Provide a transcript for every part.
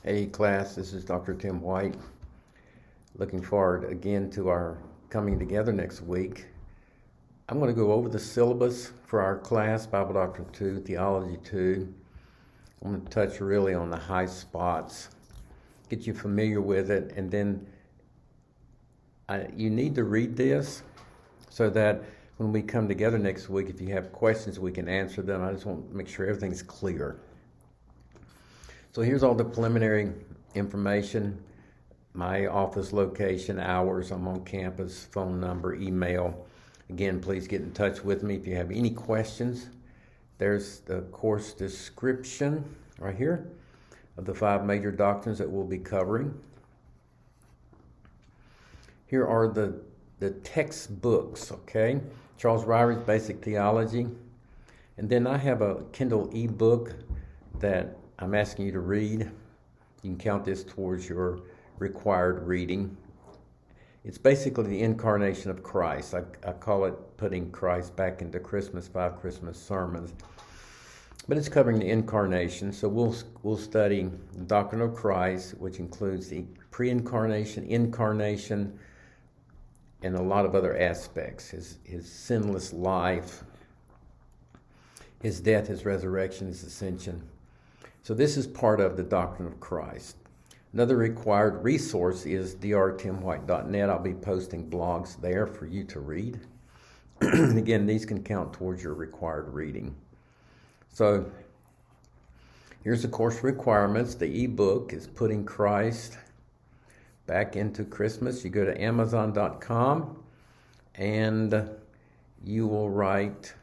Hey class, this is Dr. Tim White. Looking forward again to our coming together next week. I'm going to go over the syllabus for our class, Bible Doctrine 2, Theology 2. I'm going to touch really on the high spots, get you familiar with it, and then you need to read this so that when we come together next week, if you have questions, we can answer them. I just want to make sure everything's clear. So here's all the preliminary information, my office location, hours, I'm on campus, phone number, email. Again, please get in touch with me if you have any questions. There's the course description right here of the 5 major doctrines that we'll be covering. Here are the textbooks, okay? Charles Ryer's Basic Theology. And then I have a Kindle ebook that I'm asking you to read. You can count this towards your required reading. It's basically the incarnation of Christ. I call it putting Christ back into Christmas, 5 Christmas sermons. But it's covering the incarnation. So we'll study the doctrine of Christ, which includes the pre-incarnation, incarnation, and a lot of other aspects. His sinless life, his death, his resurrection, his ascension. So this is part of the doctrine of Christ. Another required resource is drtimwhite.net. I'll be posting blogs there for you to read. And again, these can count towards your required reading. So here's the course requirements. The ebook is Putting Christ Back into Christmas. You go to Amazon.com and you will write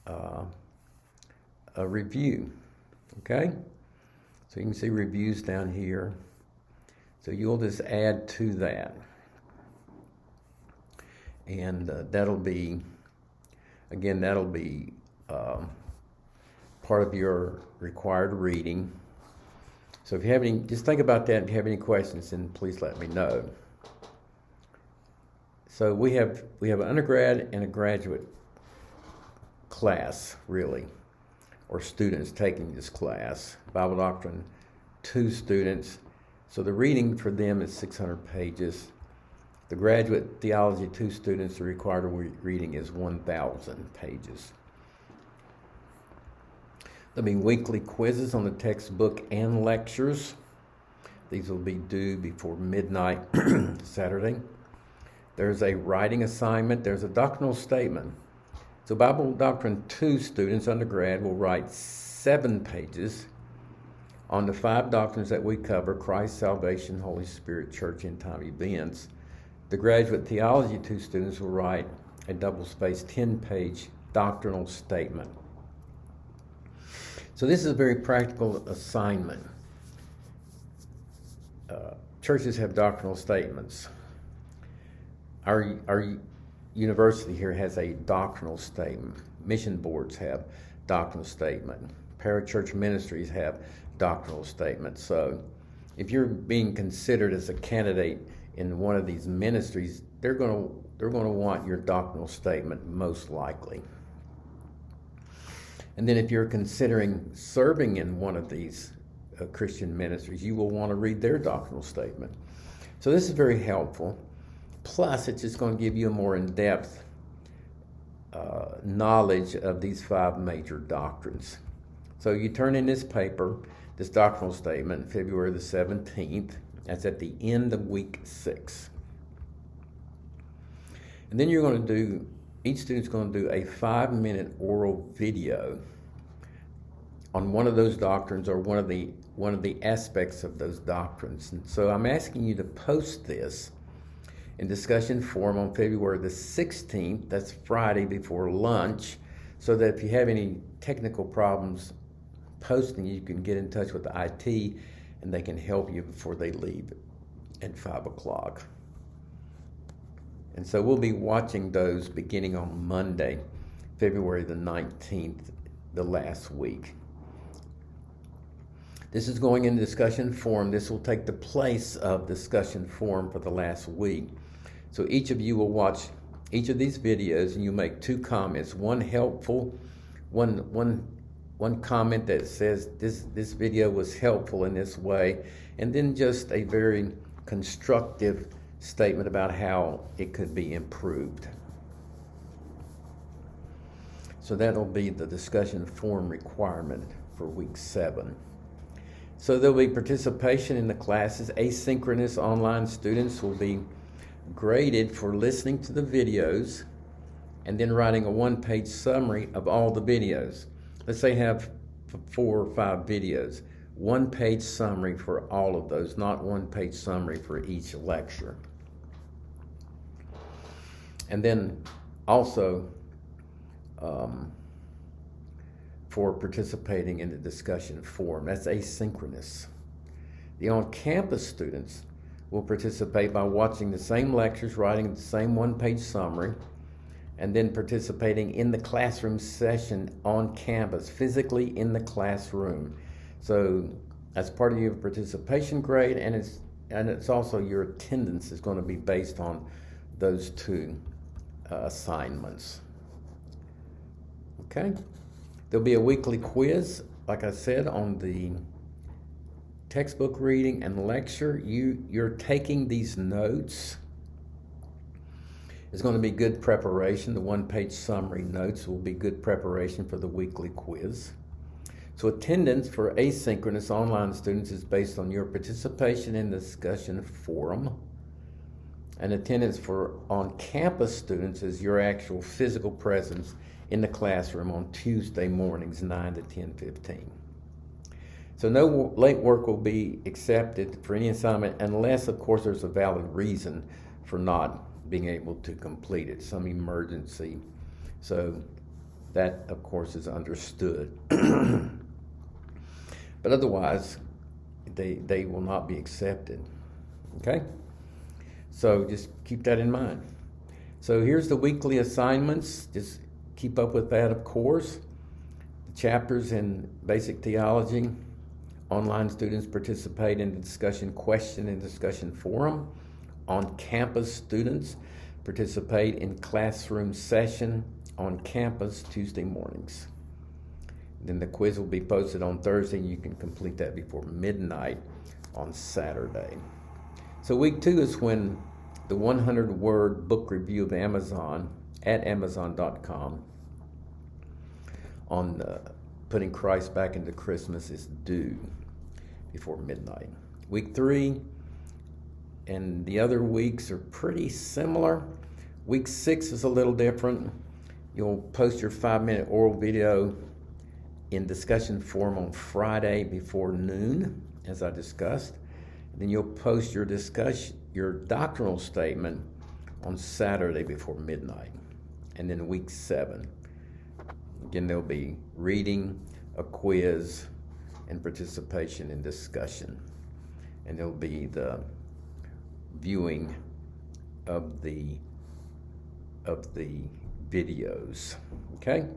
a review. Okay? So you can see reviews down here. So you'll just add to that. And that'll be part of your required reading. So if you have any, just think about that. If you have any questions, then please let me know. So we have an undergrad and a graduate class, really, or students taking this class, Bible Doctrine 2 students. So the reading for them is 600 pages. The graduate Theology 2 students, the required reading is 1,000 pages. There'll be weekly quizzes on the textbook and lectures. These will be due before midnight Saturday. There's a writing assignment. There's a doctrinal statement. So Bible Doctrine 2 students, undergrad, will write 7 pages on the 5 doctrines that we cover: Christ, salvation, Holy Spirit, church, end time events. The graduate Theology 2 students will write a double-spaced 10-page doctrinal statement. So this is a very practical assignment. Churches have doctrinal statements. Our university here has a doctrinal statement. Mission boards have doctrinal statement. Parachurch ministries have doctrinal statements. So if you're being considered as a candidate in one of these ministries, they're going to want your doctrinal statement most likely. And then if you're considering serving in one of these Christian ministries, you will want to read their doctrinal statement. So this is very helpful. Plus, it's just going to give you a more in-depth knowledge of these 5 major doctrines. So you turn in this paper, this doctrinal statement, February the 17th. That's at the end of week 6. And then you're going to do, each student's going to do a 5-minute oral video on one of those doctrines or one of the aspects of those doctrines. And so I'm asking you to post this in discussion forum on February the 16th. That's Friday before lunch, so that if you have any technical problems posting, you can get in touch with the IT and they can help you before they leave at 5 o'clock. And so we'll be watching those beginning on Monday, February the 19th, the last week. This is going in discussion forum. This will take the place of discussion forum for the last week. So each of you will watch each of these videos and you make 2 comments, one helpful, one one comment that says this video was helpful in this way, and then just a very constructive statement about how it could be improved. So that'll be the discussion forum requirement for week 7. So there'll be participation in the classes. Asynchronous online students will be graded for listening to the videos and then writing a 1-page summary of all the videos. Let's say have 4 or 5 videos. 1-page summary for all of those, not 1-page summary for each lecture. And then also for participating in the discussion forum, that's asynchronous. The on-campus students will participate by watching the same lectures, writing the same 1-page summary, and then participating in the classroom session on campus, physically in the classroom. So that's part of your participation grade, and it's also your attendance is going to be based on those 2 assignments. Okay? There'll be a weekly quiz, like I said, on the textbook reading and lecture. You're taking these notes. It's going to be good preparation. The 1-page summary notes will be good preparation for the weekly quiz. So attendance for asynchronous online students is based on your participation in the discussion forum. And attendance for on-campus students is your actual physical presence in the classroom on Tuesday mornings, 9 to 10:15. So no late work will be accepted for any assignment unless, of course, there's a valid reason for not being able to complete it, some emergency. So that, of course, is understood. But otherwise, they will not be accepted. Okay? So just keep that in mind. So here's the weekly assignments. Just keep up with that, of course. The chapters in basic theology. Online students participate in the discussion question and discussion forum. On-campus students participate in classroom session on campus Tuesday mornings. Then the quiz will be posted on Thursday, and you can complete that before midnight on Saturday. So week 2 is when the 100-word book review of Amazon at Amazon.com on putting Christ back into Christmas is due before midnight. Week 3 and the other weeks are pretty similar. Week 6 is a little different. You'll post your 5-minute oral video in discussion forum on Friday before noon, as I discussed. Then you'll post your doctrinal statement on Saturday before midnight. And then week 7, again, there'll be reading, a quiz, and participation in discussion. And there'll be the viewing of the videos. Okay?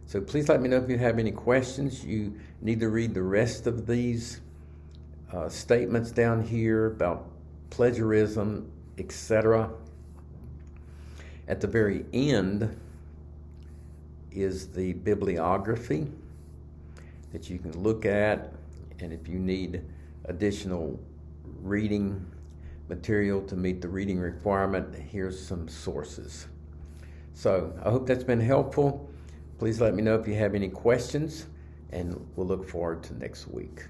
So please let me know if you have any questions. You need to read the rest of these statements down here about plagiarism, etc. At the very end is the bibliography that you can look at, and if you need additional reading material to meet the reading requirement, here's some sources. So I hope that's been helpful. Please let me know if you have any questions, and we'll look forward to next week.